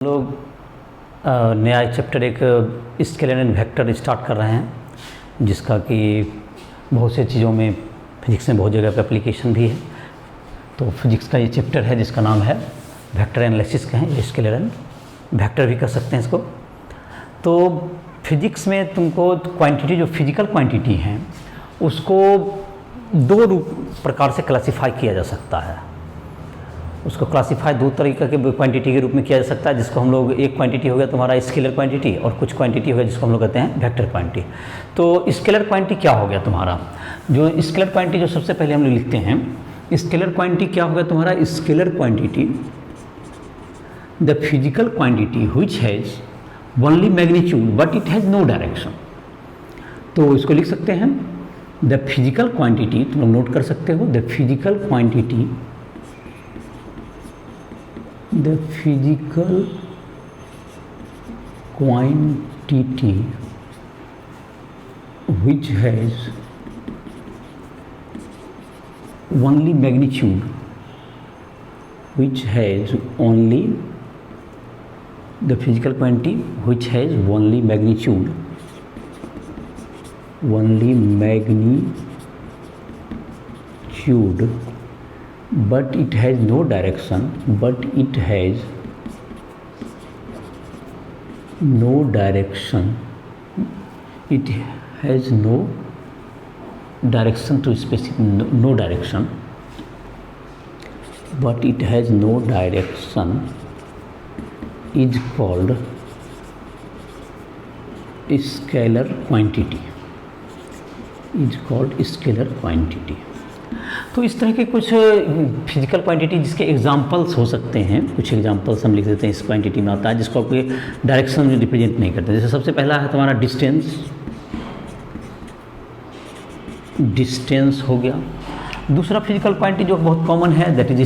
लोग नया चैप्टर एक स्केलर एंड वेक्टर स्टार्ट कर रहे हैं, जिसका कि बहुत से चीज़ों में फिजिक्स में बहुत जगह पे एप्लीकेशन भी है। तो फिजिक्स का ये चैप्टर है जिसका नाम है वेक्टर एनालिसिस का है, स्केलर एंड वेक्टर भी कर सकते हैं इसको। तो फिजिक्स में तुमको क्वांटिटी जो फिजिकल क्वांटिटी हैं उसको दो प्रकार से क्लासिफाई किया जा सकता है। उसको क्लासिफाई दो तरीके के क्वांटिटी के रूप में किया जा सकता है, जिसको हम लोग एक क्वांटिटी हो गया तुम्हारा स्केलर क्वांटिटी और कुछ क्वांटिटी हो गया जिसको हम लोग कहते हैं वेक्टर क्वांटिटी। तो स्केलर क्वांटिटी क्या हो गया तुम्हारा, जो स्केलर क्वांटिटी जो सबसे पहले हम लोग लिखते हैं, स्केलर क्वांटिटी क्या होगा तुम्हारा, scalar quantity the physical quantity which has only magnitude but it has no direction. तो इसको लिख सकते हैं द फिजिकल क्वांटिटी, तुम लोग नोट कर सकते हो, the physical quantity, the physical quantity which has only magnitude, which has only the physical quantity which has only magnitude, but it has no direction, it has no direction to specific, no direction, but it has no direction is called scalar quantity, तो इस तरह के कुछ physical quantity जिसके examples हो सकते हैं, कुछ एग्जांपल्स हम लिख देते हैं इस क्वांटिटी में आता है, जिसको आपके डायरेक्शन में रिप्रेजेंट नहीं करते। जैसे सबसे पहला है तुम्हारा डिस्टेंस हो गया। दूसरा फिजिकल क्वांटिटी जो बहुत कॉमन है दैट इज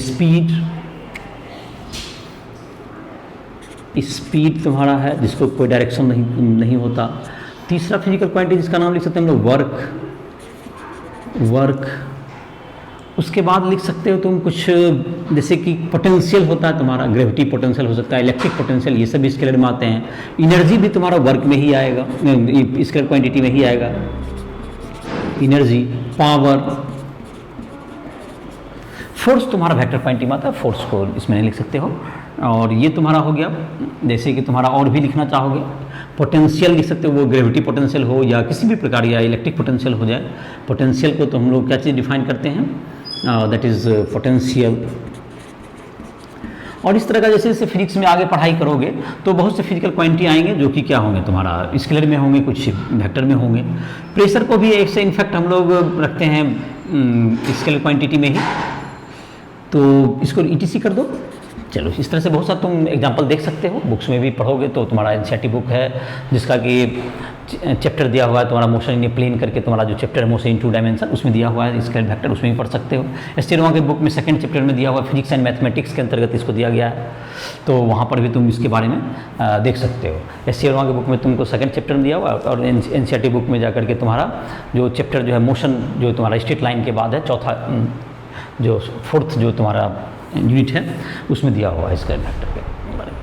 स्पीड तुम्हारा है, जिसको कोई डायरेक्शन नहीं होता। तीसरा फिजिकल क्वांटिटी जिसका नाम लिख सकते हैं हम लोग वर्क। उसके बाद लिख सकते हो तुम कुछ जैसे कि पोटेंशियल होता है तुम्हारा, ग्रेविटी पोटेंशियल हो सकता है, इलेक्ट्रिक पोटेंशियल, ये सब स्केलर में आते हैं। एनर्जी भी तुम्हारा वर्क में ही आएगा, स्केलर क्वांटिटी में ही आएगा, एनर्जी, पावर। फोर्स तुम्हारा वेक्टर क्वांटिटी में आता है, फोर्स को इसमें नहीं लिख सकते हो। और ये तुम्हारा हो गया, जैसे कि तुम्हारा और भी लिखना चाहोगे पोटेंशियल लिख सकते हो, वो ग्रेविटी पोटेंशियल हो या किसी भी प्रकार या इलेक्ट्रिक पोटेंशियल हो जाए। पोटेंशियल को तो हम लोग क्या चीज़ डिफाइन करते हैं, दैट इज़ पोटेंशियल। और इस तरह का जैसे जैसे फिजिक्स में आगे पढ़ाई करोगे तो बहुत से फिजिकल क्वांटिटी आएंगे जो कि क्या होंगे तुम्हारा स्केलर में होंगे, कुछ वेक्टर में होंगे। प्रेशर को भी एक से इनफैक्ट हम लोग रखते हैं स्केलर क्वांटिटी में ही, तो इसको ETC कर दो। चलो इस तरह से बहुत सारा तुम एग्जांपल देख सकते हो, बुक्स में भी पढ़ोगे तो तुम्हारा एनसीईआरटी बुक है जिसका कि चैप्टर दिया हुआ है तुम्हारा मोशन इन ए प्लेन करके, तुम्हारा जो चैप्टर है मोशन इन 2 डायमेंशन, उसमें दिया हुआ है स्केलर वेक्टर, उसमें भी पढ़ सकते हो। एस्टेरोमा के बुक में सेकंड चैप्टर में दिया हुआ है, फिजिक्स एंड मैथमेटिक्स के अंतर्गत इसको दिया गया है, तो वहाँ पर भी तुम इसके बारे में देख सकते हो। एस्टेरोमा के बुक में तुमको सेकंड चैप्टर में दिया हुआ है, और एनसीईआरटी बुक में जाकर के तुम्हारा जो चैप्टर जो है मोशन जो तुम्हारा स्ट्रेट लाइन के बाद है, चौथा जो फोर्थ जो तुम्हारा यूनिट है उसमें दिया हुआ है स्केलर वेक्टर के बारे में।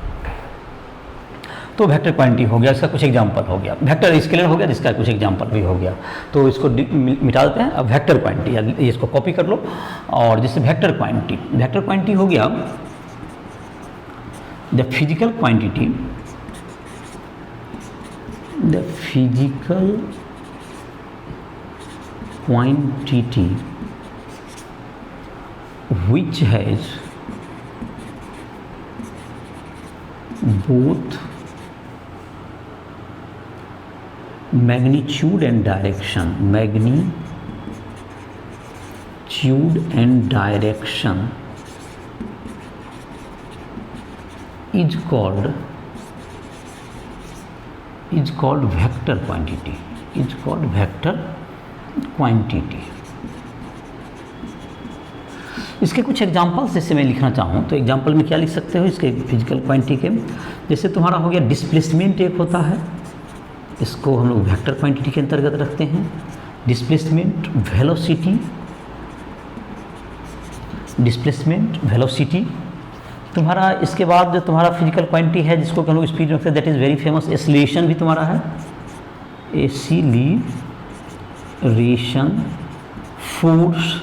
तो वेक्टर क्वांटिटी हो गया, इसका कुछ एग्जांपल हो गया। वेक्टर स्केलर हो गया जिसका कुछ एग्जांपल भी हो गया, तो इसको मिटा देते हैं। अब वेक्टर क्वांटिटी, इसको कॉपी कर लो। और जैसे वेक्टर क्वांटिटी हो गया the physical quantity which has both magnitude and direction, is called vector quantity, इसके कुछ एग्जांपल्स जैसे मैं लिखना चाहूँ तो एग्जांपल में क्या लिख सकते हो इसके फिजिकल क्वांटिटी के, जैसे तुम्हारा हो गया डिस्प्लेसमेंट एक होता है, इसको हम लोग वेक्टर क्वांटिटी के अंतर्गत रखते हैं। डिस्प्लेसमेंट वेलोसिटी तुम्हारा इसके बाद जो तुम्हारा फिजिकल क्वांटिटी है जिसको हम लोग स्पीड रखते हैं, that is very famous, acceleration भी तुम्हारा है, एसिलेशन फोर्स।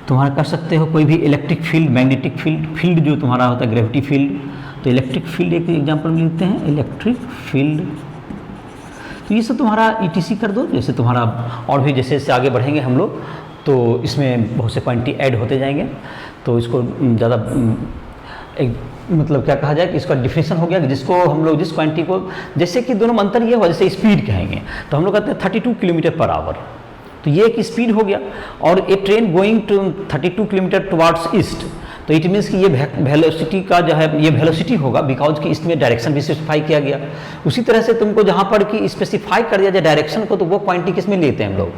तुम्हारा कर सकते हो कोई भी इलेक्ट्रिक फील्ड, मैग्नेटिक फील्ड जो तुम्हारा होता है ग्रेविटी फील्ड, तो इलेक्ट्रिक फील्ड एक एग्जांपल में लिखते हैं, इलेक्ट्रिक फील्ड। तो ये सब तुम्हारा ETC कर दो। जैसे तुम्हारा और भी जैसे जैसे आगे बढ़ेंगे हम लोग तो इसमें बहुत से क्वांटिटी ऐड होते जाएंगे, तो इसको ज़्यादा एक मतलब क्या कहा जाए कि इसका डिफिनेशन हो गया कि जिसको हम लोग जिस क्वांटिटी को, जैसे कि दोनों में अंतर ये हुआ, जैसे स्पीड कहेंगे तो हम लोग कहते हैं 32 किलोमीटर पर आवर, तो ये एक स्पीड हो गया। और a train going to 32 kilometre towards east, तो इट मीन्स कि ये वेलोसिटी का जो है ये वेलोसिटी होगा, बिकॉज कि इसमें डायरेक्शन भी स्पेसिफाई किया गया। उसी तरह से तुमको जहाँ पर कि स्पेसिफाई कर दिया जाए डायरेक्शन को, तो वो क्वांटिटी किस में लेते हैं हम लोग,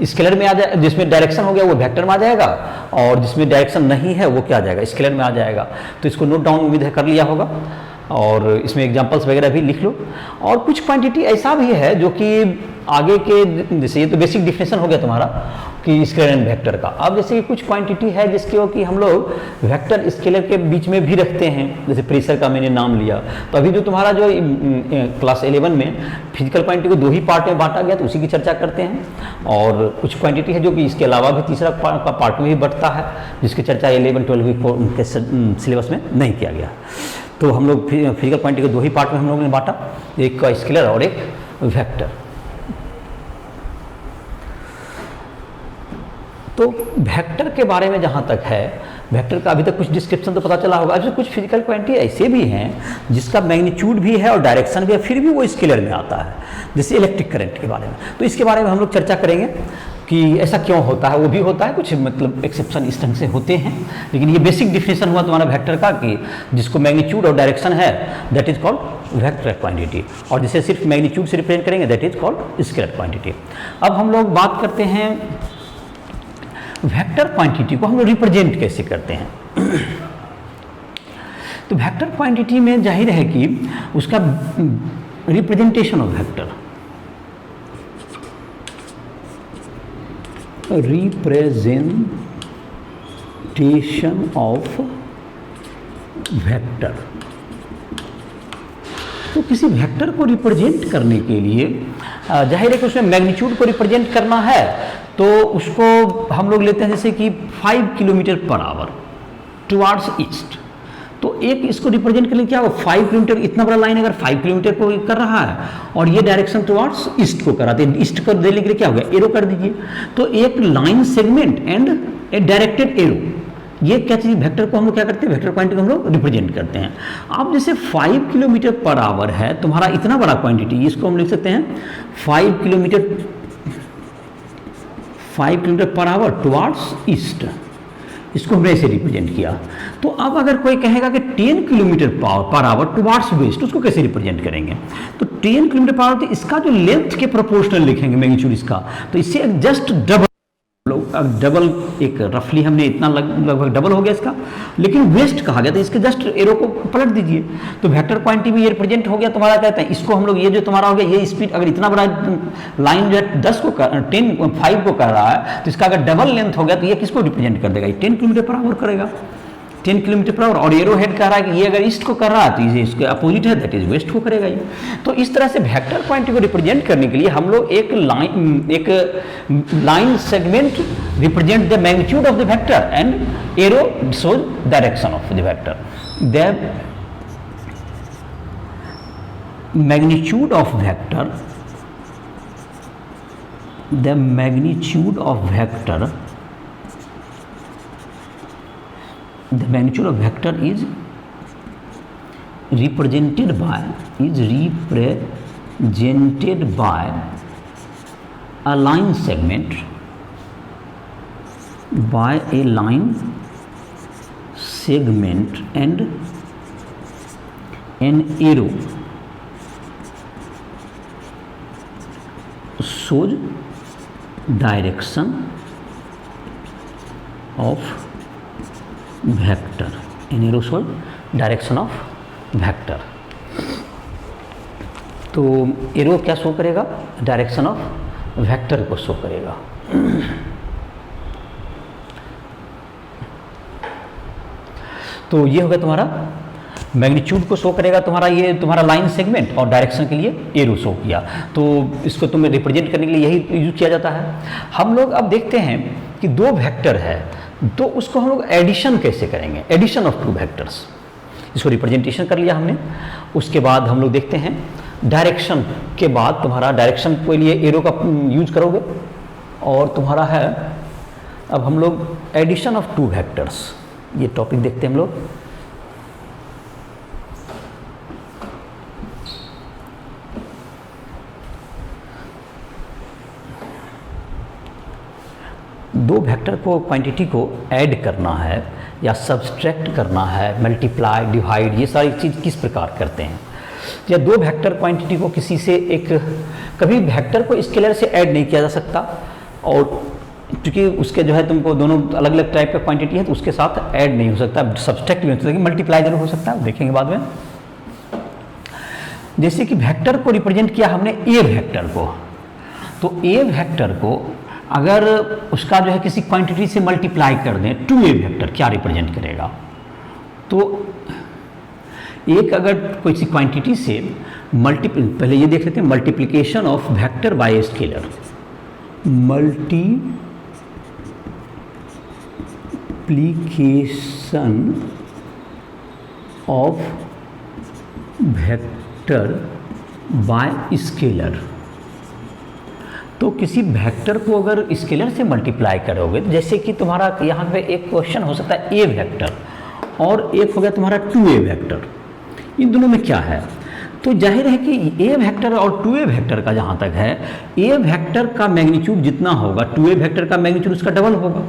स्केलर में आ जाए। जिसमें डायरेक्शन हो गया वो वेक्टर में आ जाएगा, और जिसमें डायरेक्शन नहीं है वो क्या आ जाएगा, स्केलर में आ जाएगा। तो इसको नोट डाउन उम्मीद है कर लिया होगा, और इसमें एग्जांपल्स वगैरह भी लिख लो। और कुछ क्वांटिटी ऐसा भी है जो कि आगे के, जैसे ये तो बेसिक डिफिनेशन हो गया तुम्हारा कि स्केलर एंड वेक्टर का। अब जैसे कि कुछ क्वांटिटी है जिसके कि हम लोग वेक्टर स्केलर के बीच में भी रखते हैं, जैसे प्रेशर का मैंने नाम लिया। तो अभी जो तुम्हारा जो क्लास 11 में फिजिकल क्वांटिटी को 2 ही पार्ट में बांटा गया, तो उसी की चर्चा करते हैं। और कुछ क्वांटिटी है जो कि इसके अलावा भी तीसरा पार्ट में भी बढ़ता है, जिसकी चर्चा 11, 12 के सिलेबस में नहीं किया गया। तो हम लोग फिजिकल क्वांटिटी को 2 ही पार्ट में हम लोगों ने बांटा, एक का स्केलर और एक वेक्टर। तो वेक्टर के बारे में जहाँ तक है, वेक्टर का अभी तक कुछ डिस्क्रिप्शन तो पता चला होगा। अभी कुछ फिजिकल क्वांटिटी ऐसे भी हैं जिसका मैग्नीट्यूड भी है और डायरेक्शन भी है, फिर भी वो स्केलर में आता है, जैसे इलेक्ट्रिक करंट के बारे में। तो इसके बारे में हम लोग चर्चा करेंगे कि ऐसा क्यों होता है। वो भी होता है, कुछ मतलब एक्सेप्शन इस ढंग से होते हैं, लेकिन ये बेसिक डिफिनेशन हुआ तुम्हारा वेक्टर का कि जिसको मैग्नीट्यूड और डायरेक्शन है that is called vector quantity, और जिसे सिर्फ मैग्नीट्यूड से रिप्रेजेंट करेंगे that is called scalar quantity. अब हम लोग बात करते हैं वेक्टर क्वांटिटी को हम लोग रिप्रेजेंट कैसे करते हैं। तो वेक्टर क्वांटिटी में जाहिर है कि उसका representation of vector, representation of vector, तो किसी वेक्टर को रिप्रेजेंट करने के लिए जाहिर है कि उसमें मैग्नीट्यूड को रिप्रेजेंट करना है, तो उसको हम लोग लेते हैं जैसे कि 5 kilometre per hour towards east. तो एक इसको रिप्रेजेंट करने क्या होगा, 5 किलोमीटर, इतना बड़ा लाइन अगर 5 किलोमीटर को कर रहा है और ये डायरेक्शन टुवार्ड्स ईस्ट को कराते हैं, ईस्ट कर देने के लिए क्या होगा, एरो कर दीजिए। तो एक line segment and A directed arrow, ये क्या चीज़, वेक्टर को हम लोग क्या करते हैं, वेक्टर क्वांटिटी को हम लोग रिप्रेजेंट करते हैं। अब जैसे 5 किलोमीटर पर आवर है तुम्हारा इतना बड़ा क्वांटिटी, इसको हम लिख सकते हैं 5 kilometre per hour towards east, इसको हमने ऐसे रिप्रेजेंट किया। तो अब अगर कोई कहेगा कि 10 kilometre per hour towards waste, उसको कैसे रिप्रेजेंट करेंगे। तो 10 किलोमीटर पर आवर, तो इसका जो लेंथ के प्रोपोर्शनल लिखेंगे मैग्नीट्यूड इसका, तो इससे जस्ट डबल एक रफली हमने इतना लगभग डबल हो गया इसका, लेकिन वेस्ट कहा गया, तो इसके जस्ट एरो को पलट दीजिए। तो वेक्टर क्वांटिटी में ये रिप्रेजेंट हो गया तुम्हारा, कहते हैं इसको हम लोग, ये जो तुम्हारा हो गया ये स्पीड, अगर इतना बड़ा लाइन जो 5 को कर रहा है, तो इसका अगर डबल लेंथ हो गया तो ये किसको रिप्रेजेंट कर देगा, ये 10 किलोमीटर पर आवर करेगा, 10 किलोमीटर पर आवर। और एरो हेड कह रहा है कि ये अगर ईस्ट को कर रहा है तो ये इसके अपोजिट है, दैट इज वेस्ट को करेगा ये। तो इस तरह से वेक्टर क्वांटिटी को रिप्रेजेंट करने के लिए हम लोग एक line segment represent the magnitude of the vector and arrow shows direction of the vector. The magnitude of vector, the magnitude of vector is represented by a line segment, and an arrow shows direction of vector, an arrow shows direction of vector। तो arrow क्या show करेगा, direction of vector को show करेगा। तो ये हो गया तुम्हारा मैग्नीट्यूड को शो करेगा तुम्हारा, ये तुम्हारा लाइन सेगमेंट, और डायरेक्शन के लिए एरो शो किया। तो इसको तुम्हें रिप्रेजेंट करने के लिए यही यूज किया जाता है। हम लोग अब देखते हैं कि दो वेक्टर है, तो उसको हम लोग एडिशन कैसे करेंगे, एडिशन ऑफ टू वेक्टर्स। इसको रिप्रेजेंटेशन कर लिया हमने। उसके बाद हम लोग देखते हैं डायरेक्शन के बाद तुम्हारा डायरेक्शन के लिए एरो का यूज करोगे, और तुम्हारा है अब हम लोग एडिशन ऑफ टू वेक्टर्स, ये टॉपिक देखते हैं हम लोग। दो वेक्टर को, क्वांटिटी को ऐड करना है या सब्सट्रैक्ट करना है, मल्टीप्लाई, डिवाइड, ये सारी चीज़ किस प्रकार करते हैं। या दो वेक्टर क्वांटिटी को किसी से एक, कभी वेक्टर को स्केलर से ऐड नहीं किया जा सकता, और क्योंकि उसके जो है तुमको दोनों अलग अलग टाइप का क्वांटिटी है तो उसके साथ ऐड नहीं हो सकता, सब्सट्रैक्ट भी हो सकता है, मल्टीप्लाई जरूर हो सकता है, देखेंगे बाद में। जैसे कि वेक्टर को रिप्रेजेंट किया हमने ए वेक्टर को, तो ए वेक्टर को अगर उसका जो है किसी क्वांटिटी से मल्टीप्लाई कर दें, टू ए वेक्टर क्या रिप्रेजेंट करेगा। तो एक अगर कोई सी क्वांटिटी से पहले ये देख लेते हैं, multiplication of vector by scalar, multiplication of vector by scalar. तो किसी वेक्टर को अगर स्केलर से मल्टीप्लाई करोगे, तो जैसे कि तुम्हारा यहाँ पे एक क्वेश्चन हो सकता है ए वेक्टर, और एक हो गया तुम्हारा टू ए वेक्टर, इन दोनों में क्या है। तो जाहिर है कि ए वेक्टर और टू ए वेक्टर का जहाँ तक है, ए वेक्टर का मैग्नीट्यूड जितना होगा, टू ए वेक्टर का मैग्नीट्यूड उसका डबल होगा।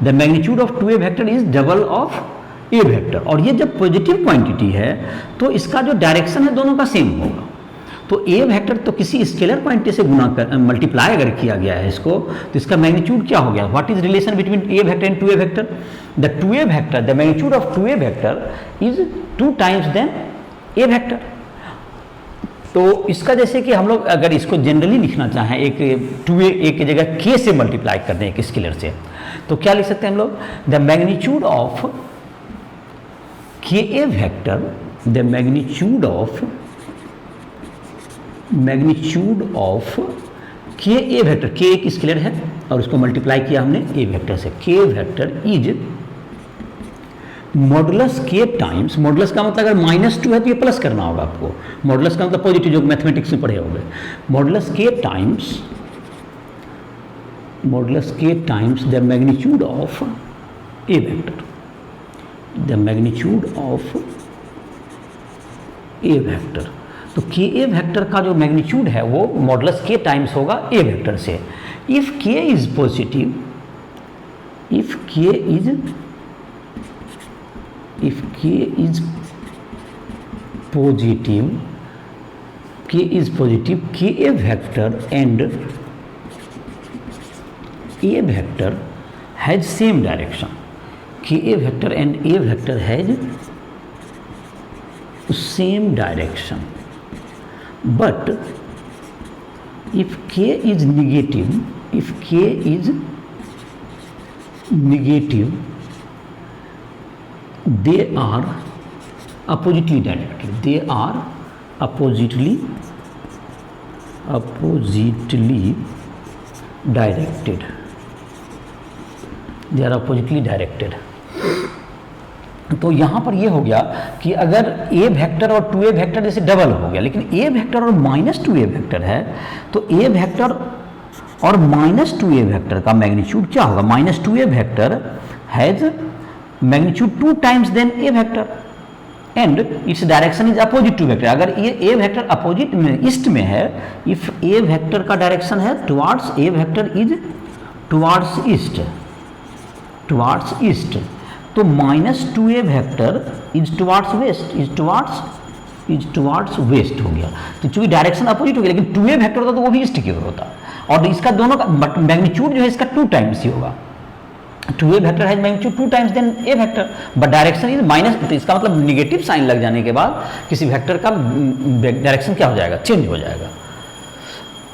The magnitude of two A vector is double of A vector, और ये जब पॉजिटिव क्वांटिटी है तो इसका जो डायरेक्शन है दोनों का सेम होगा। तो ए वेक्टर तो किसी स्केलर क्वांटिटी से गुना कर मल्टीप्लाई अगर किया गया है इसको, तो इसका मैग्नीट्यूड क्या हो गया, what is relation between A vector and two A vector. The two A vector, the magnitude of two A vector is two times than a vector. तो इसका जैसे कि हम लोग अगर इसको जनरली लिखना चाहें, एक टू ए की जगह के से मल्टीप्लाई कर दें एक स्केलर से, तो क्या लिख सकते हैं हम लोग, द मैग्नीट्यूड ऑफ के A vector, the magnitude of के ए वेक्टर, के एक स्केलर है और उसको मल्टीप्लाई किया हमने ए वेक्टर से, के वेक्टर इज मॉडुलस के टाइम्स, मॉडुलस का मतलब अगर -2 है तो ये प्लस करना होगा आपको, मॉडुलस का मतलब पॉजिटिव, जो मैथमेटिक्स में पढ़े होंगे, मॉडुलस के times the magnitude of A vector, the magnitude of A vector. तो के ए वेक्टर का जो मैग्नीट्यूड है वो मॉडुलस के टाइम्स होगा ए वेक्टर से। If K is positive, if K is positive, K A vector and A vector has same direction, K A vector and A vector has same direction, but if k is negative, they are oppositely directed, they are oppositely directed। तो यहाँ पर ये हो गया कि अगर ए vector और to A vector जैसे डबल हो गया, लेकिन ए वेक्टर और -2a वेक्टर है, तो ए वेक्टर और -2a वेक्टर का मैग्नीट्यूड क्या होगा, -2a vector has magnitude 2 times than a vector and its direction is opposite to vector. अगर ये ए वेक्टर अपोजिट में, ईस्ट में है, इफ ए वेक्टर का डायरेक्शन है towards, a vector is towards east, तो -2a vector is towards west, is towards west हो गया। तो चूंकि डायरेक्शन अपोजिट हो गया, लेकिन 2a वेक्टर होता तो वो भी ईस्ट की ओर होता, और इसका दोनों का मैग्नीट्यूड जो है इसका 2 टाइम्स ही होगा। 2a vector has magnitude 2 times than a vector, but direction is minus, तो इसका मतलब निगेटिव साइन लग जाने के बाद किसी वेक्टर का डायरेक्शन क्या हो जाएगा, चेंज हो जाएगा।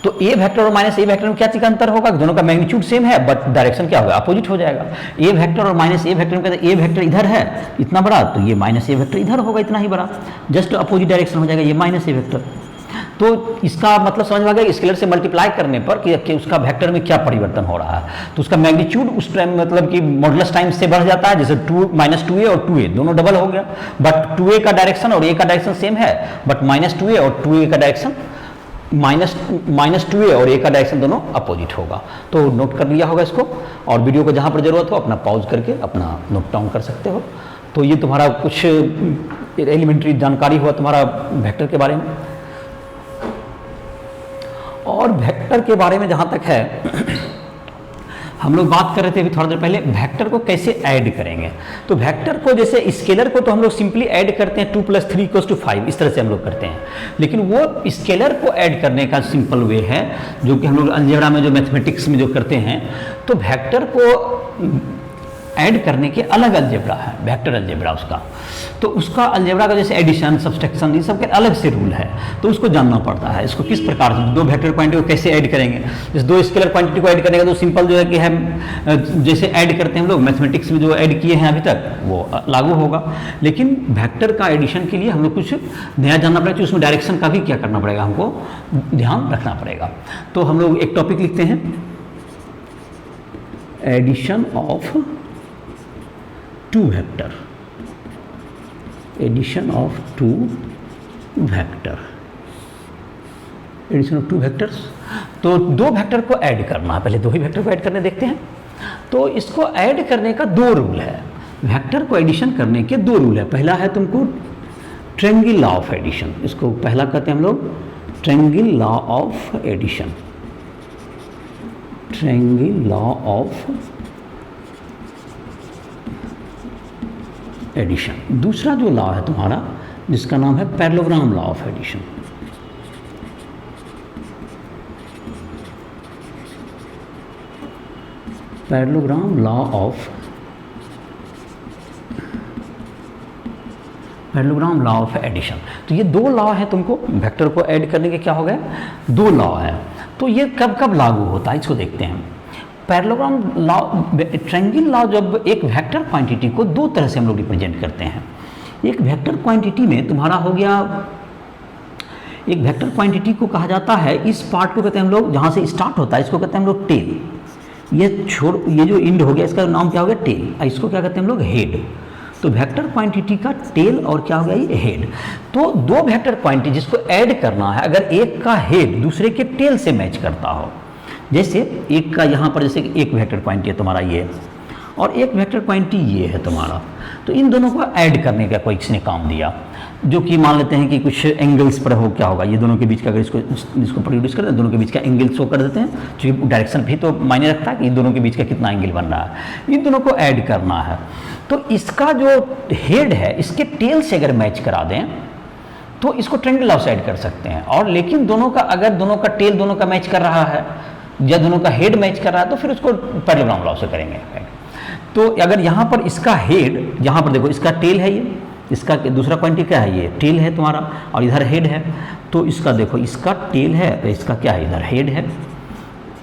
तो ए वेक्टर और माइनस ए वेक्टर में क्या चीज का अंतर होगा, दोनों का मैग्नीट्यूड सेम है बट डायरेक्शन क्या होगा, अपोजिट हो जाएगा। ए वेक्टर और माइनस ए वेक्टर में कहते हैं ए वेक्टर इधर है इतना बड़ा, तो ये माइनस ए वेक्टर इधर होगा इतना ही बड़ा, जस्ट अपोजिट डायरेक्शन हो जाएगा, ये माइनस ए वेक्टर। तो इसका मतलब समझ में आ गया, स्केलर से मल्टीप्लाई करने पर कि उसका वेक्टर में क्या परिवर्तन हो रहा है, तो उसका मैग्नीट्यूड उस टाइम मतलब कि मॉडुलस टाइम से बढ़ जाता है, जैसे -2a और 2a दोनों डबल हो गया, बट 2a का डायरेक्शन और a का डायरेक्शन सेम है, बट -2a और 2a का डायरेक्शन -2a और a का डायरेक्शन दोनों अपोजिट होगा। तो नोट कर लिया होगा इसको, और वीडियो को जहाँ पर जरूरत हो अपना पॉज करके अपना नोट डाउन कर सकते हो। तो ये तुम्हारा कुछ एलिमेंट्री जानकारी हुआ तुम्हारा वेक्टर के बारे में। और वेक्टर के बारे में जहाँ तक है हम लोग बात कर रहे थे अभी थोड़ा देर पहले, वेक्टर को कैसे ऐड करेंगे। तो वेक्टर को जैसे स्केलर को तो हम लोग सिंपली ऐड करते हैं 2 + 3 = 5, इस तरह से हम लोग करते हैं, लेकिन वो स्केलर को ऐड करने का सिंपल वे है जो कि हम लोग अलजेब्रा में जो मैथमेटिक्स में जो करते हैं। तो वेक्टर को ऐड करने के अलग अलजेब्रा है, वेक्टर अलजेब्रा उसका, तो उसका अलजेब्रा का जैसे एडिशन सब्सट्रैक्शन ये सब के अलग से रूल है, तो उसको जानना पड़ता है। इसको किस प्रकार से दो वेक्टर क्वांटिटी को कैसे ऐड करेंगे, जैसे दो स्केलर क्वांटिटी को ऐड करने का तो सिंपल जो है कि हम जैसे ऐड करते हैं हम लोग मैथमेटिक्स में जो ऐड किए हैं अभी तक वो लागू होगा, लेकिन वेक्टर का एडिशन के लिए हम लोग कुछ नया जानना पड़ेगा, उसमें डायरेक्शन का भी क्या करना पड़ेगा, हमको ध्यान रखना पड़ेगा। तो हम लोग एक टॉपिक लिखते हैं, addition of 2 vector, addition of 2 vector, addition of 2 vectors. तो दो वेक्टर को ऐड करना है, पहले दो ही वेक्टर को ऐड करने देखते हैं। तो इसको ऐड करने का 2 रूल है, वेक्टर को एडिशन करने के 2 रूल है। पहला है तुमको ट्रायंगल लॉ ऑफ एडिशन, इसको पहला कहते हैं हम लोग triangle law of addition, triangle law of addition. दूसरा जो लॉ है तुम्हारा जिसका नाम है parallelogram law of addition, parallelogram law of parallelogram law of addition. तो ये 2 लॉ है तुमको वेक्टर को ऐड करने के, क्या हो गए 2 लॉ है। तो ये कब कब लागू होता है इसको देखते हैं। पैरेललोग्राम लॉ, ट्रायंगल लॉ जब एक वेक्टर क्वांटिटी को 2 तरह से हम लोग रिप्रेजेंट करते हैं। एक वेक्टर क्वांटिटी में तुम्हारा हो गया, एक वेक्टर क्वांटिटी को कहा जाता है, इस पार्ट को कहते हैं हम लोग जहाँ से स्टार्ट होता है इसको कहते हैं हम लोग टेल, ये जो एंड हो गया इसका नाम क्या हो गया टेल, इसको क्या कहते हैं हम लोग हेड। तो वेक्टर क्वांटिटी का टेल और क्या हो गया ये हेड। तो 2 वेक्टर क्वांटिटी जिसको ऐड करना है, अगर एक का हेड दूसरे के टेल से मैच करता हो, जैसे एक का यहाँ पर जैसे एक वेक्टर क्वांटिटी है तुम्हारा ये और एक वेक्टर क्वांटिटी ये है तुम्हारा, तो इन दोनों को ऐड करने का कोई किसने काम दिया, जो कि मान लेते हैं कि कुछ एंगल्स पर हो, क्या होगा ये दोनों के बीच का, अगर इसको प्रोड्यूस करते हैं दोनों के बीच का एंगल शो कर देते हैं, क्योंकि डायरेक्शन भी तो मायने रखता है कि इन दोनों के बीच का कितना एंगल बन रहा है, इन दोनों को ऐड करना है। तो इसका जो हेड है इसके टेल से अगर मैच करा दें तो इसको ट्रायंगल लॉ से ऐड कर सकते हैं। और लेकिन दोनों का, अगर दोनों का टेल दोनों का मैच कर रहा है या दोनों का हेड मैच कर रहा है तो फिर उसको पैरेललोग्राम लॉ से करेंगे। तो अगर यहाँ पर इसका हेड, यहाँ पर देखो इसका टेल है, ये इसका दूसरा क्वांटिटी क्या है, ये टेल है तुम्हारा और इधर हेड है, तो इसका देखो इसका टेल है, इसका क्या है इधर हेड है।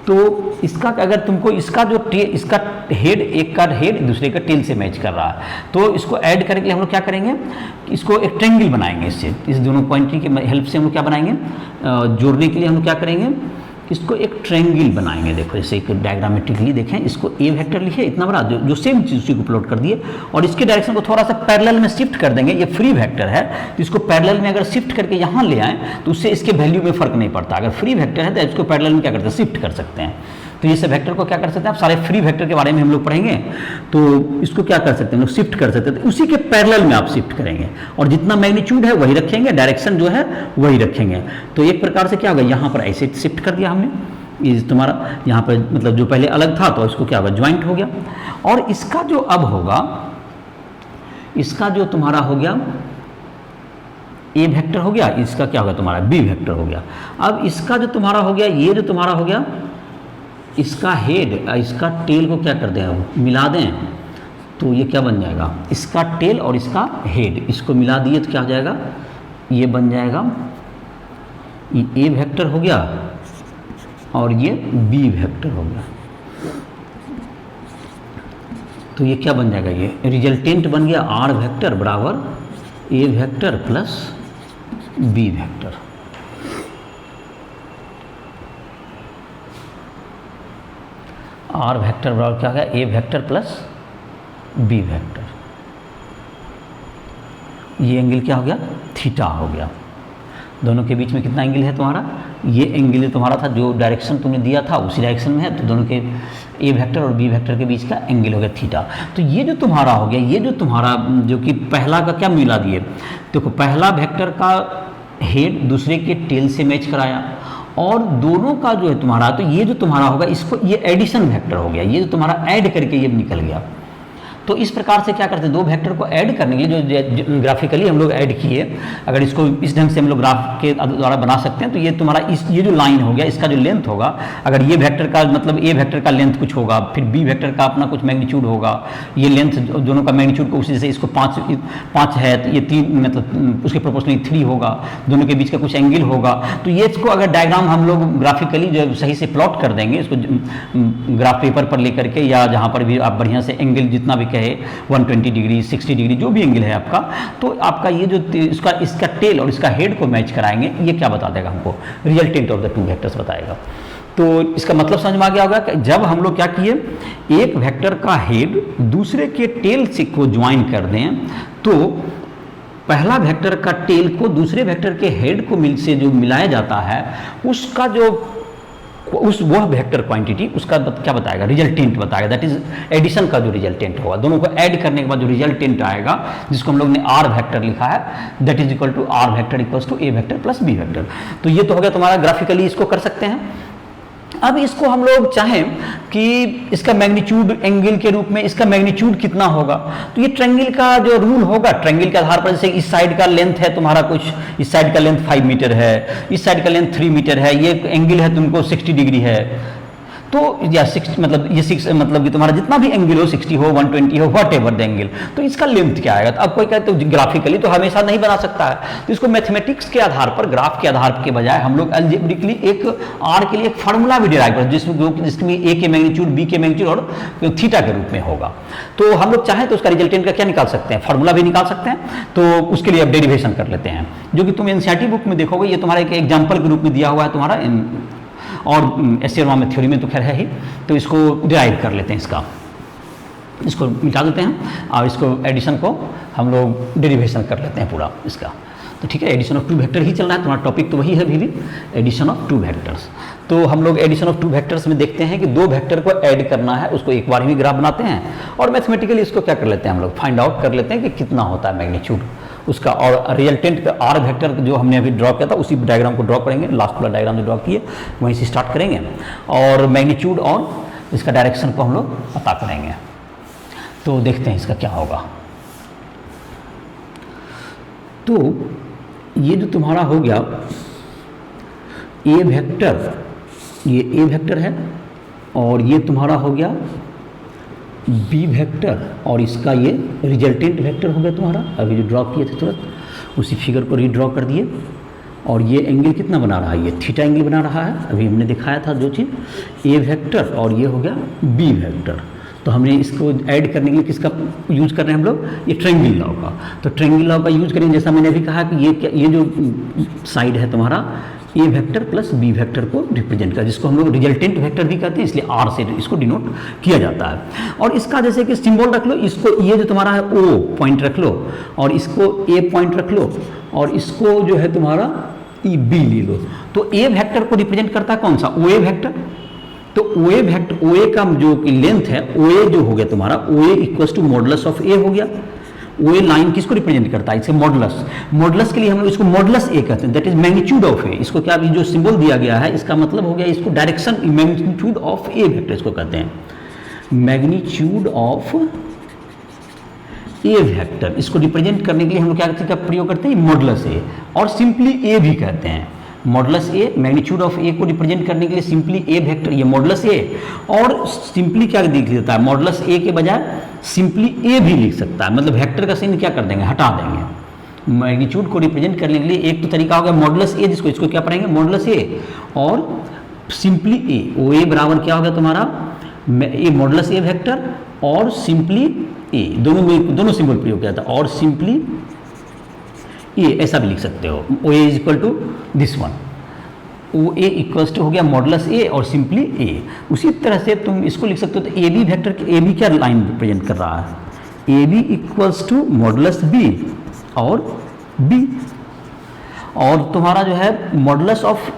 तो इसका अगर तुमको इसका जो टेल, इसका हेड, एक का हेड दूसरे का टेल से मैच कर रहा है, तो इसको ऐड करने के लिए हम लोग क्या करेंगे, इसको एक ट्रायंगल बनाएंगे, इससे इस दोनों क्वांटिटी के हेल्प से हम लोग क्या बनाएंगे, जोड़ने के लिए हम लोग क्या करेंगे, इसको एक ट्रायंगल बनाएंगे। देखो जैसे एक डायग्रामेटिकली देखें, इसको ए वेक्टर लिखे इतना बड़ा, जो सेम चीज उसी को प्लॉट कर दिए और इसके डायरेक्शन को थोड़ा सा पैरेलल में शिफ्ट कर देंगे। ये फ्री वेक्टर है तो इसको पैरेलल में अगर शिफ्ट करके यहाँ ले आए तो उससे इसके वैल्यू में फर्क नहीं पड़ता। अगर फ्री वेक्टर है तो इसको पैरेलल में क्या करते हैं, शिफ्ट कर सकते हैं। तो ये सब वेक्टर को क्या कर सकते हैं, आप सारे फ्री वेक्टर के बारे में हम लोग पढ़ेंगे, तो इसको क्या कर सकते हैं हम लोग, शिफ्ट कर सकते हैं। तो उसी के पैरेलल में आप शिफ्ट करेंगे और जितना मैग्नीट्यूड है वही रखेंगे, डायरेक्शन जो है वही रखेंगे। तो एक प्रकार से क्या होगा, यहाँ पर ऐसे शिफ्ट कर दिया हमने, ये तुम्हारा यहाँ पर मतलब जो पहले अलग था तो इसको क्या होगा, ज्वाइंट हो गया। और इसका जो अब होगा, इसका जो तुम्हारा हो गया ए वेक्टर हो गया, इसका क्या होगा तुम्हारा बी वेक्टर हो गया। अब इसका जो तुम्हारा हो गया, ये जो तुम्हारा हो गया, इसका हेड इसका टेल को क्या कर दें, मिला दें, तो ये क्या बन जाएगा, इसका टेल और इसका हेड इसको मिला दिए तो क्या हो जाएगा, ये बन जाएगा, ये ए वेक्टर हो गया और ये बी वेक्टर हो गया। तो ये क्या बन जाएगा, ये रिजल्टेंट बन गया आर वेक्टर बराबर A vector plus B vector. R vector बराबर क्या हो गया, A vector plus B vector. ये एंगल क्या हो गया, थीटा हो गया। दोनों के बीच में कितना एंगल है तुम्हारा, ये एंगल तुम्हारा था जो डायरेक्शन तुमने दिया था उसी डायरेक्शन में है, तो दोनों के ए वेक्टर और बी वेक्टर के बीच का एंगल हो गया थीटा। तो ये जो तुम्हारा हो गया, ये जो तुम्हारा जो कि पहला का क्या मिला दिए, देखो पहला वेक्टर का हेड दूसरे के टेल से मैच कराया और दोनों का जो है तुम्हारा, तो ये जो तुम्हारा होगा इसको ये एडिशन वेक्टर हो गया, ये जो तुम्हारा ऐड करके ये निकल गया। तो इस प्रकार से क्या करते हैं, दो वेक्टर को ऐड करने के लिए जो ग्राफिकली हम लोग ऐड किए, अगर इसको इस ढंग से हम लोग ग्राफ के द्वारा बना सकते हैं, तो ये तुम्हारा ये जो लाइन हो गया इसका जो लेंथ होगा, अगर ये वेक्टर का मतलब ए वेक्टर का लेंथ कुछ होगा, फिर बी वेक्टर का अपना कुछ मैग्नीट्यूड होगा, ये लेंथ दोनों का मैग्नीट्यूड को उसी जैसे इसको 5 है तो ये 3 मतलब उसके प्रोपोर्शनली 3 होगा, दोनों के बीच का कुछ एंगल होगा। तो ये इसको अगर डायग्राम हम लोग ग्राफिकली जो सही से प्लॉट कर देंगे, इसको ग्राफ पेपर पर लेकर के या जहाँ पर भी आप बढ़िया से एंगल जितना भी कहे 120 डिग्री 60 डिग्री जो भी एंगल है आपका, तो आपका ये जो इसका टेल और इसका हेड को मैच कराएंगे, ये क्या बता देगा हमको, resultant of the two vectors बताएगा। तो इसका मतलब समझ में आ गया होगा कि जब हम लोग क्या किए, एक वेक्टर का हेड दूसरे के टेल से को ज्वाइन कर दें, तो पहला वेक्टर का टेल को दूसरे वेक्टर के हेड को से जो मिलाया जाता है, उसका जो वह वेक्टर क्वांटिटी उसका क्या बताएगा, रिजल्टेंट बताएगा। दैट इज एडिशन का जो रिजल्टेंट होगा, दोनों को ऐड करने के बाद जो रिजल्टेंट आएगा, जिसको हम लोग ने आर वेक्टर लिखा है, that is equal to r vector equals to A vector plus B vector. तो ये तो हो गया तुम्हारा, ग्राफिकली इसको कर सकते हैं। अब इसको हम लोग चाहें कि इसका मैग्नीट्यूड एंगल के रूप में इसका मैग्नीट्यूड कितना होगा, तो ये ट्रायंगल का जो रूल होगा, ट्रायंगल के आधार पर, जैसे इस साइड का लेंथ है तुम्हारा कुछ, इस साइड का लेंथ 5 मीटर है, इस साइड का लेंथ 3 मीटर है, ये एंगल है तुमको 60 डिग्री है, तो या 6 मतलब ये 6 मतलब कि तुम्हारा जितना भी एंगल हो, 60 हो 120 हो वट एवर द एंगल, तो इसका लेंथ क्या आएगा। तो अब कोई कहते तो ग्राफिकली तो हमेशा नहीं बना सकता है, तो इसको मैथमेटिक्स के आधार पर, ग्राफ के आधार के बजाय हम लोग अलजेब्रिकली एक आर के लिए एक फार्मूला भी डिराइव कर, जिसमें ए के मैग्नीट्यूड, बी के मैग्नीट्यूड और थीटा के रूप में होगा। तो हम लोग चाहें तो उसका रिजल्टेंट का क्या निकाल सकते हैं, फार्मूला भी निकाल सकते हैं। तो उसके लिए अब डेरिवेशन कर लेते हैं, जो कि तुम एनसीईआरटी बुक में देखोगे, ये तुम्हारा एक एग्जाम्पल के रूप में दिया हुआ है तुम्हारा, और एससीआर में थ्योरी में तो खैर है ही। तो इसको डिराइव कर लेते हैं, इसको मिटा देते हैं और इसको एडिशन को हम लोग डेरिवेशन कर लेते हैं पूरा इसका। तो ठीक है, एडिशन ऑफ टू वेक्टर ही चल रहा है, तुम्हारा टॉपिक तो वही है अभी भी, एडिशन ऑफ टू वेक्टर्स। तो हम लोग एडिशन ऑफ टू वेक्टर्स में देखते हैं कि दो वेक्टर को ऐड करना है, उसको एक बार ही ग्राफ बनाते हैं और मैथमेटिकली इसको क्या कर लेते हैं, हम लोग फाइंड आउट कर लेते हैं कि कितना होता है मैग्नीट्यूड उसका। और रिजल्टेंट का आर वेक्टर जो हमने अभी ड्रॉ किया था, उसी डायग्राम को ड्रॉ करेंगे, लास्ट वाला डायग्राम जो ड्रॉ किए वहीं से स्टार्ट करेंगे और मैग्नीट्यूड और इसका डायरेक्शन को हम लोग पता करेंगे। तो देखते हैं इसका क्या होगा। तो ये जो तुम्हारा हो गया ए वेक्टर, ये ए वेक्टर है और ये तुम्हारा हो गया बी वेक्टर और इसका ये रिजल्टेंट वेक्टर हो गया तुम्हारा। अभी जो ड्रॉ किए थे तुरंत उसी फिगर को रीड्रॉ कर दिए और ये एंगल कितना बना रहा है, ये थीटा एंगल बना रहा है। अभी हमने दिखाया था जो चीज़, ए वेक्टर और ये हो गया बी वेक्टर। तो हमने इसको ऐड करने के लिए किसका यूज कर रहे हैं हम लोग, ये ट्रायंगल लॉ का। तो ट्रायंगल लॉ का यूज करेंगे, जैसा मैंने अभी कहा कि ये जो साइड है तुम्हारा ए वेक्टर प्लस बी वेक्टर को रिप्रेजेंट कर, जिसको हम लोग रिजल्टेंट वेक्टर भी कहते हैं, इसलिए आर से इसको डिनोट किया जाता है। और इसका जैसे कि सिंबल रख लो, इसको ये जो तुम्हारा है ओ पॉइंट रख लो और इसको ए पॉइंट रख लो और इसको जो है तुम्हारा ई बी ले लो। तो ए वेक्टर को रिप्रेजेंट करता है कौन सा, ओ ए वेक्टर। तो ओ ए वेक्टर, ओ ए का जो लेंथ है, ओ ए जो हो गया तुम्हारा, ओ A equals to modulus of ए हो गया। ओ ए लाइन किसको रिप्रेजेंट करता है, इससे मॉडुलस। मॉडुलस के लिए हम लोग इसको मॉडुलस ए कहते हैं, दैट इज मैग्नीट्यूड ऑफ ए। इसको क्या अभी जो सिंबल दिया गया है इसका मतलब हो गया इसको direction, magnitude of A vector इसको कहते हैं, मैग्नीट्यूड ऑफ ए वेक्टर। इसको रिप्रेजेंट करने के लिए हम लोग क्या प्रयोग करते हैं, मॉडुलस ए, और सिंपली ए भी कहते हैं। मॉडुलस ए, मैग्नीट्यूड ऑफ ए को रिप्रेजेंट करने के लिए सिंपली ए वेक्टर, ये मॉडुलस ए, और सिंपली क्या लिख देता है, मॉडुलस ए के बजाय सिंपली ए भी लिख सकता है, मतलब वेक्टर का साइन क्या कर देंगे, हटा देंगे। मैग्नीट्यूड को रिप्रेजेंट करने के लिए एक तो तरीका होगा मॉडुलस ए, जिसको इसको क्या पढ़ेंगे, मॉडुलस ए, और सिंपली ए, ओ ए बराबर क्या होगा तुम्हारा, ए मॉडुलस ए वेक्टर और सिंपली ए, दोनों सिंबल प्रयोग किया था, और सिंपली ए ऐसा भी लिख सकते हो। O A is equal to this one, O A equals to हो गया मॉडुलस ए और सिंपली ए। उसी तरह से तुम इसको लिख सकते हो, तो A B vector, A B क्या लाइन रिप्रेजेंट कर रहा है, A B equals to modulus b और बी, और तुम्हारा जो है मॉडुलस ऑफ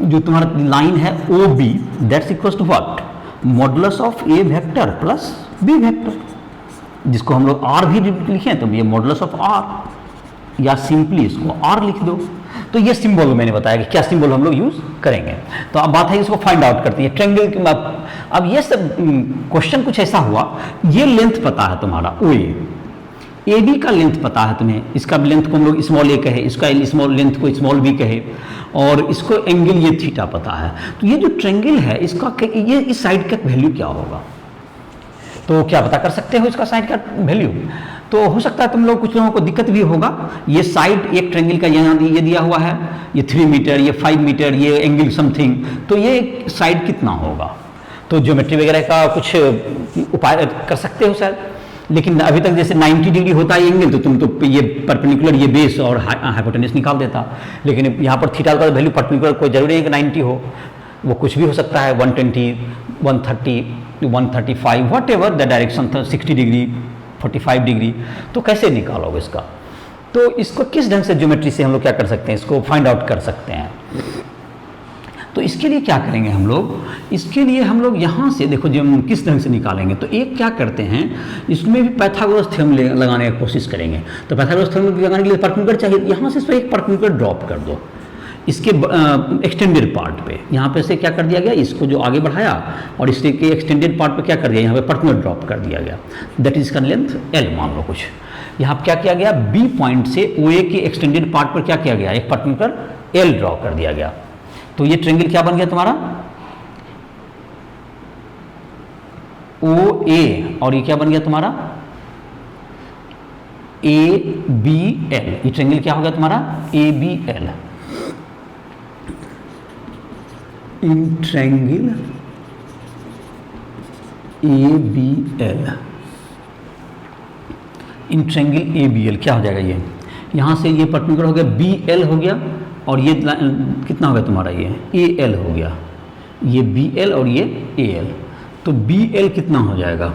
जो तुम्हारा लाइन है O B that's equals to what, modulus of A vector plus B vector, जिसको हम लोग आर भी लिखें तो ये मॉडुलस ऑफ आर, या सिंपली इसको आर लिख दो। तो ये सिंबल मैंने बताया कि क्या सिंबल हम लोग यूज करेंगे। तो अब बात है इसको फाइंड आउट करती है ट्रायंगल की। अब ये सब क्वेश्चन कुछ ऐसा हुआ, ये लेंथ पता है तुम्हारा ओ ए बी का लेंथ पता है तुम्हें, इसका लेंथ को हम लोग स्मॉल ए कहे, इसका स्मॉल लेंथ को स्मॉल बी कहे, और इसको एंगल ये थीटा पता है। तो ये जो ट्रायंगल है इसका ये इस साइड का वैल्यू क्या होगा, तो क्या पता कर सकते हो इसका साइड का वैल्यू। तो हो सकता है तुम लोग कुछ लोगों को दिक्कत भी होगा, ये साइड एक ट्रायंगल का यहाँ ये दिया हुआ है, ये 3 मीटर, ये 5 मीटर, ये एंगल समथिंग, तो ये साइड कितना होगा। तो ज्योमेट्री वगैरह का कुछ उपाय कर सकते हो शायद, लेकिन अभी तक जैसे 90 डिग्री होता है एंगल, तो तुम तो ये परपेंडिकुलर ये बेस और हाइपोटेनस निकाल देता, लेकिन यहाँ पर थीटा का वैल्यू परपेंडिकुलर कोई जरूरी है कि 90 हो, वो कुछ भी हो सकता है, 120, 130, 135, वट एवर द डायरेक्शन था, 60 डिग्री, 45 डिग्री, तो कैसे निकालोगे इसका। तो इसको किस ढंग से ज्योमेट्री से हम लोग क्या कर सकते हैं, इसको फाइंड आउट कर सकते हैं। तो इसके लिए क्या करेंगे हम लोग, इसके लिए हम लोग यहाँ से देखो जो हम किस ढंग से निकालेंगे। तो एक क्या करते हैं, इसमें भी पाइथागोरस थ्योरम लगाने की कोशिश करेंगे। तो पाइथागोरस थ्योरम लगाने के लिए परपेंडिकुलर चाहिए, यहाँ से एक परपेंडिकुलर ड्रॉप कर दो इसके एक्सटेंडेड पार्ट पे, यहाँ पे से क्या कर दिया गया, इसको जो आगे बढ़ाया और इसके एक्सटेंडेड पार्ट पे क्या कर दिया, यहाँ पे परपेंडिकुलर ड्रॉप कर दिया गया, दैट इज इसका लेंथ एल मान लो कुछ। यहाँ क्या किया गया, बी पॉइंट से ओ ए के एक्सटेंडेड पार्ट पर क्या किया गया, एक परपेंडिकुलर एल ड्रॉ कर दिया गया। तो ये ट्रायंगल क्या बन गया तुम्हारा, ओ ए, और ये क्या बन गया तुम्हारा ए बी एल। ये ट्रायंगल क्या हो गया तुम्हारा A B L. In triangle A B L, in triangle A B L क्या हो जाएगा, ये यहाँ से ये परपेंडिकुलर हो गया बी एल हो गया, और ये कितना हो गया तुम्हारा, ये ए एल हो गया, ये बी एल और ये ए एल। तो बी एल कितना हो जाएगा,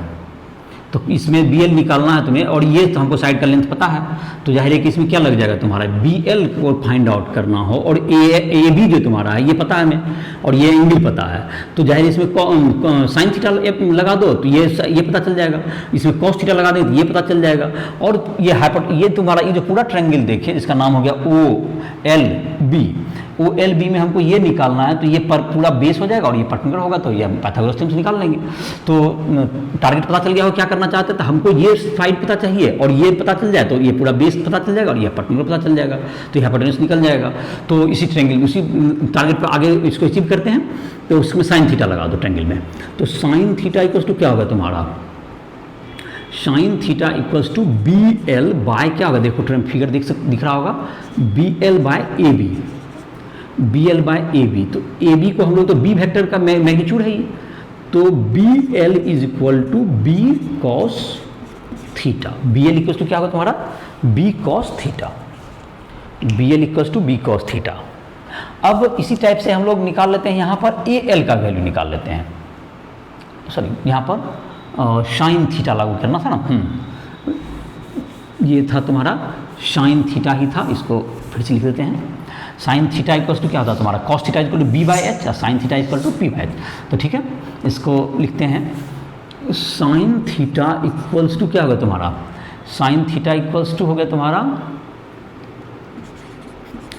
तो इसमें बी एल निकालना है तुम्हें, और ये तो हमको साइड का लेंथ पता है, तो जाहिर है कि इसमें क्या लग जाएगा तुम्हारा, बी एल को फाइंड आउट करना हो, और ए बी जो तुम्हारा है ये पता है हमें, और ये एंगल पता है, तो जाहिर इसमें साइन थीटा लगा दो तो ये पता चल जाएगा, इसमें कॉस थीटा लगा दें तो ये पता चल जाएगा। और ये तुम्हारा ये जो पूरा ट्रायंगल देखिए जिसका नाम हो गया O L B, O L B में हमको ये निकालना है, तो ये पर पूरा बेस हो जाएगा और ये परपेंडिकुलर होगा, तो ये हम पाइथागोरस थ्योरम से निकाल लेंगे। तो टारगेट पता चल गया हो क्या करना चाहते हैं, तो हमको ये साइड पता चाहिए और ये पता चल जाए तो ये पूरा बेस पता चल जाएगा और ये परपेंडिकुलर पता चल जाएगा, तो ये हाइपोटेनस निकल जाएगा। तो इसी ट्रायंगल उसी टारगेट पर आगे इसको अचीव करते हैं, तो उसमें साइन थीटा लगा दो ट्रायंगल में। तो साइन थीटा इक्वल्स टू क्या होगा तुम्हारा, sine theta equals to B L by क्या होगा, देखो फिगर दिख रहा होगा, B L by A B, B L by A B. तो ए बी को हम लोग तो बी वेक्टर का मैग्नीट्यूड है ये, तो B L is equal to b cos theta. B L equals to क्या होगा तुम्हारा, b cos theta, B L equals to b cos theta. अब इसी टाइप से हम लोग निकाल लेते हैं, यहाँ पर ए एल का वैल्यू निकाल लेते हैं, सॉरी यहाँ पर साइन थीटा लागू करना था ना, ये था तुम्हारा साइन थीटा ही था, इसको फिर से लिख देते हैं। साइन थीटा इक्वल्स टू क्या होता है तुम्हारा, cos theta equal to B by H, और sine theta equal to P by H. तो ठीक है, इसको लिखते हैं, साइन थीटा इक्वल्स टू क्या होगा तुम्हारा, साइन थीटा इक्वल्स टू हो गया तुम्हारा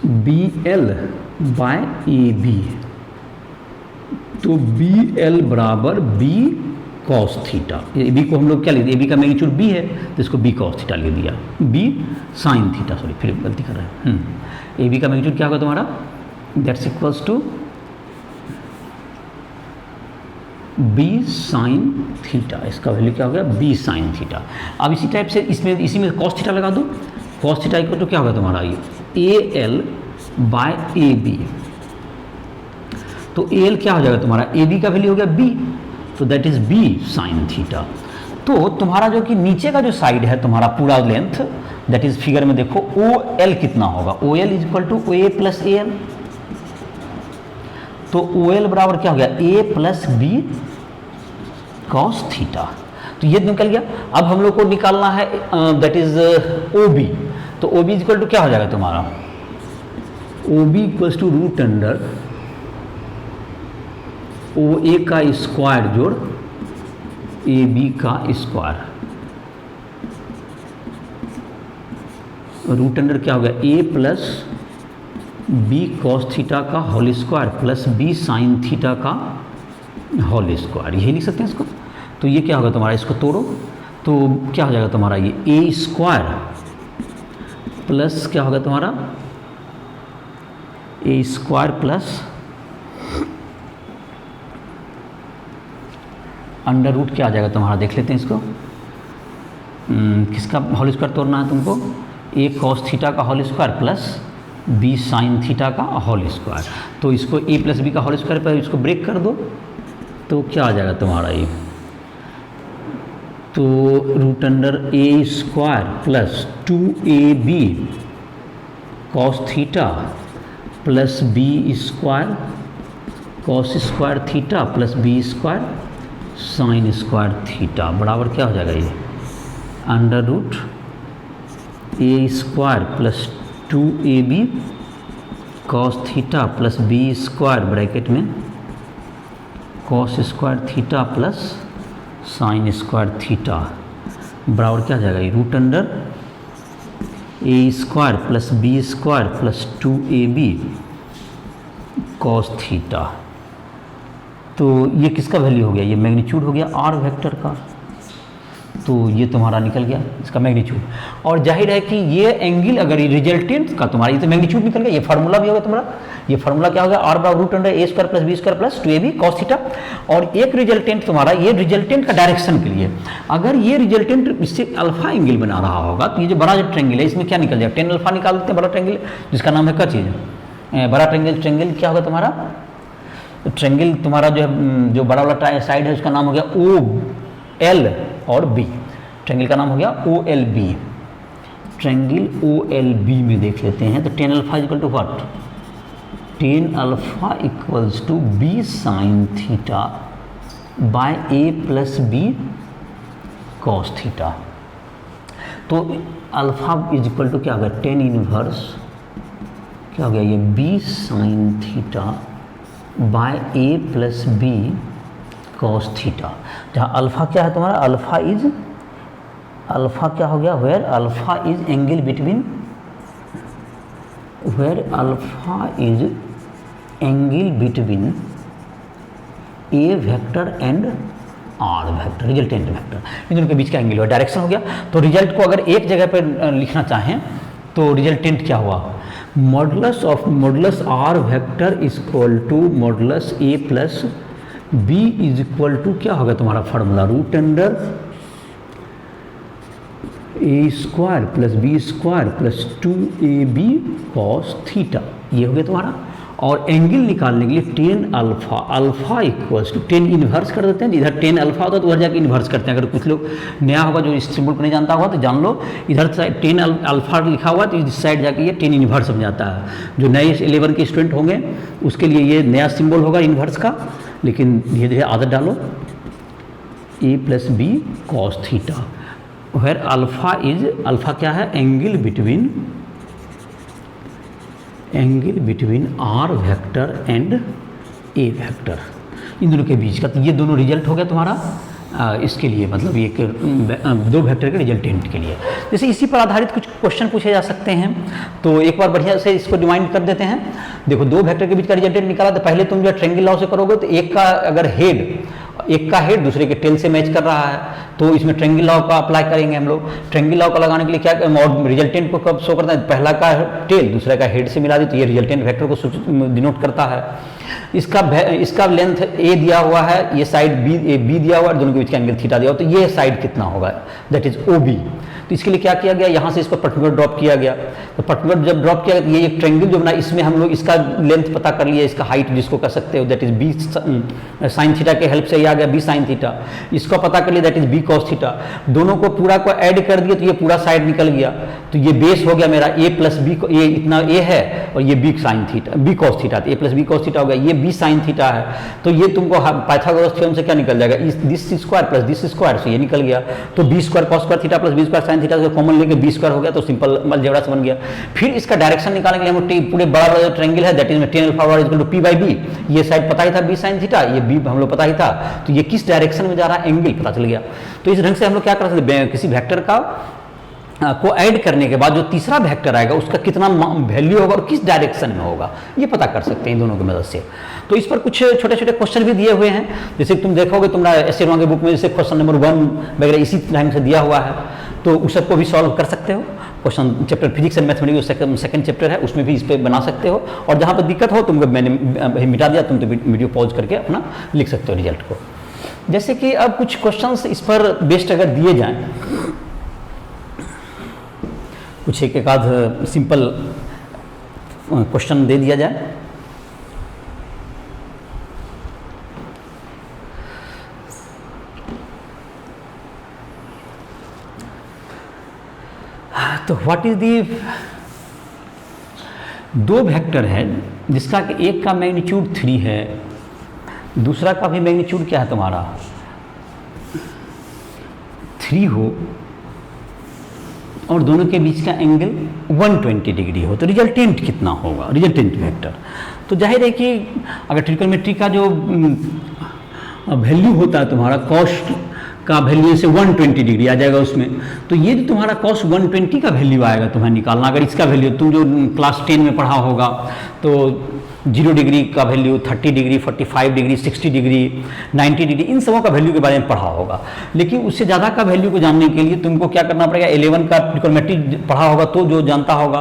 B L by A B. तो बी एल बराबर b cos theta, A B को हम लोग क्या लिख दिया, ए बी का मैग्नीट्यूड बी है तो इसको बी कॉस थीटा लिख दिया, बी साइन थीटा, सॉरी फिर गलती कर रहे हैं, ए बी का मैग्नीट्यूड क्या होगा तुम्हारा, that's equals to b sine theta, इसका वैल्यू क्या हो गया, बी साइन थीटा। अब इसी टाइप से इसी में कॉस थीटा लगा दो, कॉस थीटा इक्वल टू क्या होगा तुम्हारा, ये A L by A B. तो एल क्या हो जाएगा तुम्हारा, ए बी का वैल्यू हो गया बी, तो that is b sine theta. तो तुम्हारा जो कि नीचे का जो साइड है तुम्हारा पूरा लेंथ, दैट इज फिगर में देखो ओ एल कितना होगा, O L is equal to O A plus A L. तो ओ एल बराबर क्या हो गया, ए प्लस बी कॉस थीटा। तो ये निकल गया। अब हम लोग को निकालना है दैट इज ओ बी। तो O B is equal to क्या हो जाएगा तुम्हारा, O B equals to root under O A का स्क्वायर जोड़ ए बी का स्क्वायर, रूट अंडर क्या हो गया, ए प्लस बी कॉस थीटा का whole square plus B sine theta का होल स्क्वायर, यही लिख सकते हैं इसको। तो ये क्या होगा तुम्हारा, इसको तोड़ो तो क्या हो जाएगा तुम्हारा, ये ए स्क्वायर प्लस क्या होगा तुम्हारा, ए स्क्वायर प्लस अंडर रूट क्या आ जाएगा तुम्हारा, देख लेते हैं इसको। किसका होल स्क्वायर तोड़ना है तुमको, ए कॉस थीटा का whole square plus B sine theta का होल स्क्वायर। तो इसको ए प्लस बी का होल स्क्वायर पर इसको ब्रेक कर दो तो क्या आ जाएगा तुम्हारा ये, तो root under A square plus 2ab cos theta plus B square cos square theta plus B square sine square theta बराबर क्या हो जाएगा, ये under root A square plus 2ab cos theta plus B square bracket में cos square theta plus sine square theta बराबर क्या आ जाएगा, ये root under A square plus B square plus 2ab cos theta. तो ये किसका वैल्यू हो गया, ये मैग्नीट्यूड हो गया आर वेक्टर का। तो ये तुम्हारा निकल गया इसका मैग्नीट्यूड। और जाहिर है कि ये एंगल अगर ये रिजल्टेंट का तुम्हारा, ये तो मैग्नीट्यूड निकल गया, ये फार्मूला भी होगा तुम्हारा। ये फार्मूला क्या होगा, आर बराबर root under A square plus B square plus 2ab cos theta. और एक रिजल्टेंट तुम्हारा, ये रिजल्टेंट का डायरेक्शन के लिए, अगर ये रिजल्टेंट इससे अल्फा एंगल बना रहा होगा तो ये जो बड़ा जो ट्रेंगल है इसमें क्या निकल जाएगा, टेन अल्फा निकाल देते हैं, बड़ा ट्रेंगल जिसका नाम है क्या चीज़, बड़ा ट्रेंगल क्या होगा तुम्हारा, ट्रेंगल तुम्हारा जो बड़ा वाला साइड है उसका नाम हो गया ओ एल और बी, ट्रेंगल का नाम हो गया O L B. Triangle O L B में देख लेते हैं। तो tan alpha equal to what, tan alpha equals to b sine theta by a plus B cos theta. तो अल्फा इज इक्वल टू क्या हो गया, टेन इनवर्स क्या हो गया, ये b sine theta by a plus B cos theta. जहाँ alpha क्या है तुम्हारा, अल्फा क्या हो गया, where alpha is angle between, where alpha is angle between A vector and R vector, resultant vector, इन दोनों के बीच का एंगल हुआ, डायरेक्शन हो गया। तो रिजल्ट को अगर एक जगह पर लिखना चाहें तो रिजल्टेंट क्या हुआ, modulus R vector is equal to modulus A plus B is equal to क्या होगा तुम्हारा formula, root under A square plus B square plus 2ab cos theta, ये हो गया तुम्हारा। और एंगल निकालने के लिए tan alpha, alpha equals to tan inverse कर देते हैं, इधर टेन अल्फा होता है तो उधर जाके इन्वर्स करते हैं। अगर कुछ लोग नया होगा जो इस सिंबल को नहीं जानता होगा तो जान लो, इधर साइड टेन अल्फा लिखा हुआ तो इस साइड जाके ये टेन इन्वर्स बन जाता है। जो नए 11 के स्टूडेंट होंगे उसके लिए ये नया सिंबल होगा इन्वर्स का, लेकिन धीरे धीरे आदत डालो। A plus B cos theta, where alpha क्या है, angle between R vector and A vector, इन दोनों के बीच का। तो ये दोनों रिजल्ट हो गया तुम्हारा इसके लिए, मतलब एक दो वेक्टर के रिजल्टेंट के लिए। जैसे इसी पर आधारित कुछ क्वेश्चन पूछे जा सकते हैं, तो एक बार बढ़िया से इसको डिवाइड कर देते हैं। देखो दो वेक्टर के बीच का रिजल्टेंट निकाला, तो पहले तुम जो ट्रेंगल लॉ से करोगे तो एक का हेड दूसरे के टेल से मैच कर रहा है, तो इसमें ट्रेंगल लॉ का अप्लाई करेंगे हम लोग। ट्रेंगल लॉ का लगाने के लिए क्या, और रिजल्टेंट को कब शो करता है, पहला का टेल दूसरे का हेड से मिला दी तो ये रिजल्टेंट वेक्टर को डिनोट करता है। इसका लेंथ ए दिया हुआ है, ये साइड बी दिया हुआ है, दोनों के बीच का एंगल थीटा दिया हुआ, तो ये साइड कितना होगा, दैट इज ओ बी। तो इसके लिए क्या किया गया, यहाँ से इसको पर्टिकुलर ड्रॉप किया गया। तो पर्टिकुलर जब ड्रॉप किया गया तो ये एक ट्रायंगल जो बना, इसमें हम लोग इसका लेंथ पता कर लिया, इसका हाइट जिसको कर सकते हो that is b sine theta के हेल्प से ये आ गया बी साइन थीटा, इसको पता कर लिया that is b cos theta. दोनों को पूरा को ऐड कर दिया तो ये पूरा साइड निकल गया, तो ये बेस हो गया मेरा ए प्लस बी, ये इतना ए है और ये b sine theta b cos theta, तो a plus B cos theta हो गया, ये बी साइन थीटा है। तो ये तुमको पाइथागोरस थ्योरम से क्या निकल जाएगा, this square plus this square से ये निकल गया, तो b square cos square theta plus B square sine theta से कॉमन लेके बी स्क्वायर हो गया, तो सिंपल अलजेब्रा से बन गया। फिर इसका डायरेक्शन निकालने के लिए हम पूरे बड़ा बड़ा ट्रायंगल है दैट इज tan अल्फा और equal to p by b, ये साइड पता ही था बी साइन थीटा, ये बी हम लोग पता ही था, तो ये किस डायरेक्शन में जा रहा है एंगल पता चल गया। तो इस ढंग से हम लोग क्या कर सकते हैं, किसी वेक्टर का को ऐड करने के बाद जो तीसरा वेक्टर आएगा उसका कितना वैल्यू होगा और किस डायरेक्शन में होगा ये पता कर सकते हैं इन दोनों की मदद से। तो इस पर कुछ छोटे छोटे क्वेश्चन भी दिए हुए हैं, जैसे तुम देखोगे तुम्हारा एसए के बुक में जैसे क्वेश्चन नंबर 1 वगैरह इसी ढंग से दिया हुआ है, तो उस सबको भी सॉल्व कर सकते हो। Question chapter physics and mathematics second chapter है उसमें भी इस पर बना सकते हो, और जहाँ पर दिक्कत हो तुमको मैंने मिटा दिया, तुम तो वीडियो पॉज करके अपना लिख सकते हो रिजल्ट को। जैसे कि अब कुछ क्वेश्चंस इस पर बेस्ड अगर दिए जाएं, कुछ एक आध सिंपल क्वेश्चन दे दिया जाए। तो व्हाट इज दी, दो वेक्टर है जिसका कि एक का मैग्नीट्यूड 3 है, दूसरा का भी मैग्नीट्यूड क्या है तुम्हारा 3 हो, और दोनों के बीच का एंगल 120 डिग्री हो, तो रिजल्टेंट कितना होगा, रिजल्टेंट वेक्टर। तो जाहिर है कि अगर ट्रिग्नोमेट्री का जो वैल्यू होता है तुम्हारा कॉस्ट का वैल्यू से 120 डिग्री आ जाएगा उसमें, तो ये जो तुम्हारा कॉस 120 का वैल्यू आएगा तुम्हें निकालना। अगर इसका वैल्यू तुम जो क्लास 10 में पढ़ा होगा तो 0 डिग्री का value, 30 degree, 45 degree, 60 degree, 90 degree, इन सबों का वैल्यू के बारे में पढ़ा होगा। लेकिन उससे ज़्यादा का वैल्यू को जानने के लिए तुमको क्या करना पड़ेगा, 11 का ट्रिग्नोमेट्री पढ़ा होगा तो जो जानता होगा,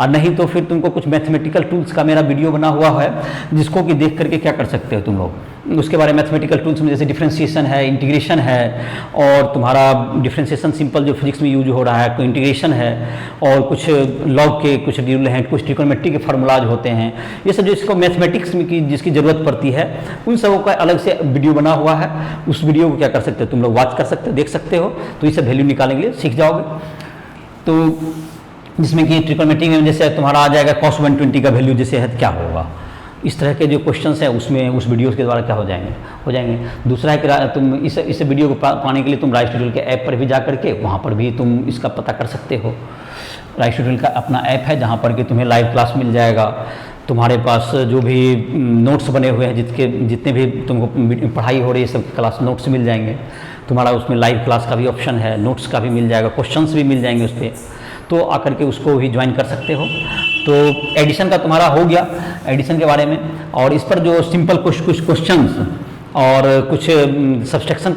और नहीं तो फिर तुमको कुछ मैथमेटिकल टूल्स का मेरा वीडियो बना हुआ है जिसको कि देख करके क्या कर सकते हो तुम लोग उसके बारे में। मैथमेटिकल टूल्स में जैसे डिफ्रेंशिएशन है, इंटीग्रेशन है, और तुम्हारा डिफ्रेंशिएशन सिंपल जो फिजिक्स में यूज हो रहा है, कोई इंटीग्रेशन है, और कुछ लॉग के कुछ रूल हैं, कुछ ट्रिग्नोमेट्री के फार्मूलाज होते हैं, ये सब जो इसको मैथमेटिक्स में की जिसकी ज़रूरत पड़ती है उन सबों का अलग से वीडियो बना हुआ है। उस वीडियो को क्या कर सकते हो तुम लोग वॉच कर सकते हो, देख सकते हो, तो इसे वैल्यू निकालने के लिए सीख जाओगे। तो जिसमें कि ट्रिग्नोमेट्री में जैसे तुम्हारा आ जाएगा cos 120 का वैल्यू जैसे है क्या होगा, इस तरह के जो क्वेश्चंस हैं उसमें उस वीडियो के द्वारा क्या हो जाएंगे। दूसरा है कि तुम इस वीडियो को पाने के लिए तुम राइस ट्यूटोरियल के ऐप पर भी जा करके वहाँ पर भी तुम इसका पता कर सकते हो। राइस ट्यूटोरियल का अपना ऐप है जहाँ पर कि तुम्हें लाइव क्लास मिल जाएगा, तुम्हारे पास जो भी नोट्स बने हुए हैं जितने भी तुमको पढ़ाई हो रही है सब क्लास नोट्स मिल जाएंगे तुम्हारा, उसमें लाइव क्लास का भी ऑप्शन है, नोट्स का भी मिल जाएगा, क्वेश्चंस भी मिल जाएंगे उस पर, तो आकर के उसको भी ज्वाइन कर सकते हो। तो एडिशन का तुम्हारा हो गया एडिशन के बारे में, और इस पर जो सिंपल कुछ क्वेश्चंस और कुछ सब्सट्रैक्शन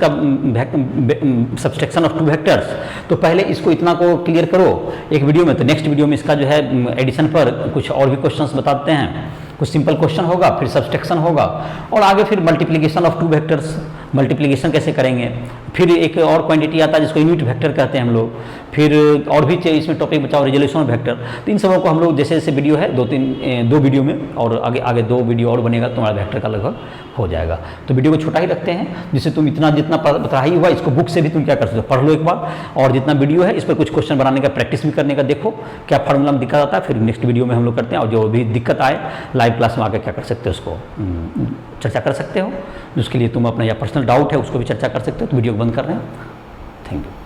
ऑफ 2 वेक्टर्स, तो पहले इसको इतना को क्लियर करो एक वीडियो में, तो नेक्स्ट वीडियो में इसका जो है एडिशन पर कुछ और भी क्वेश्चंस बताते हैं। कुछ सिंपल क्वेश्चन होगा, फिर सब्सट्रैक्शन होगा, और आगे फिर मल्टीप्लिकेशन ऑफ 2 वेक्टर्स, मल्टीप्लिकेशन कैसे करेंगे, फिर एक और क्वांटिटी आता है जिसको यूनिट वेक्टर कहते हैं हम लोग, फिर और भी इसमें टॉपिक बचाओ रिजोल्यूशन ऑफ वेक्टर। तो इन सबों को हम लोग जैसे जैसे वीडियो है 2 वीडियो में, और आगे 2 वीडियो और बनेगा तुम्हारा वेक्टर का लगभग हो जाएगा। तो वीडियो को छोटा ही रखते हैं जिससे तुम जितना पढ़ाई हुआ इसको बुक से भी तुम क्या कर सकते हो, पढ़ लो एक बार, और जितना वीडियो है इस पर कुछ क्वेश्चन बनाने का प्रैक्टिस भी करने का, देखो क्या फार्मूला में दिक्कत आता है, फिर नेक्स्ट वीडियो में हम लोग करते हैं, और जो भी दिक्कत आए लाइव क्लास में आकर क्या कर सकते हो उसको चर्चा कर सकते हो। उसके लिए तुम अपना या पर्सनल डाउट है उसको भी चर्चा कर सकते हो। तो वीडियो को बंद कर रहे हैं, थैंक यू।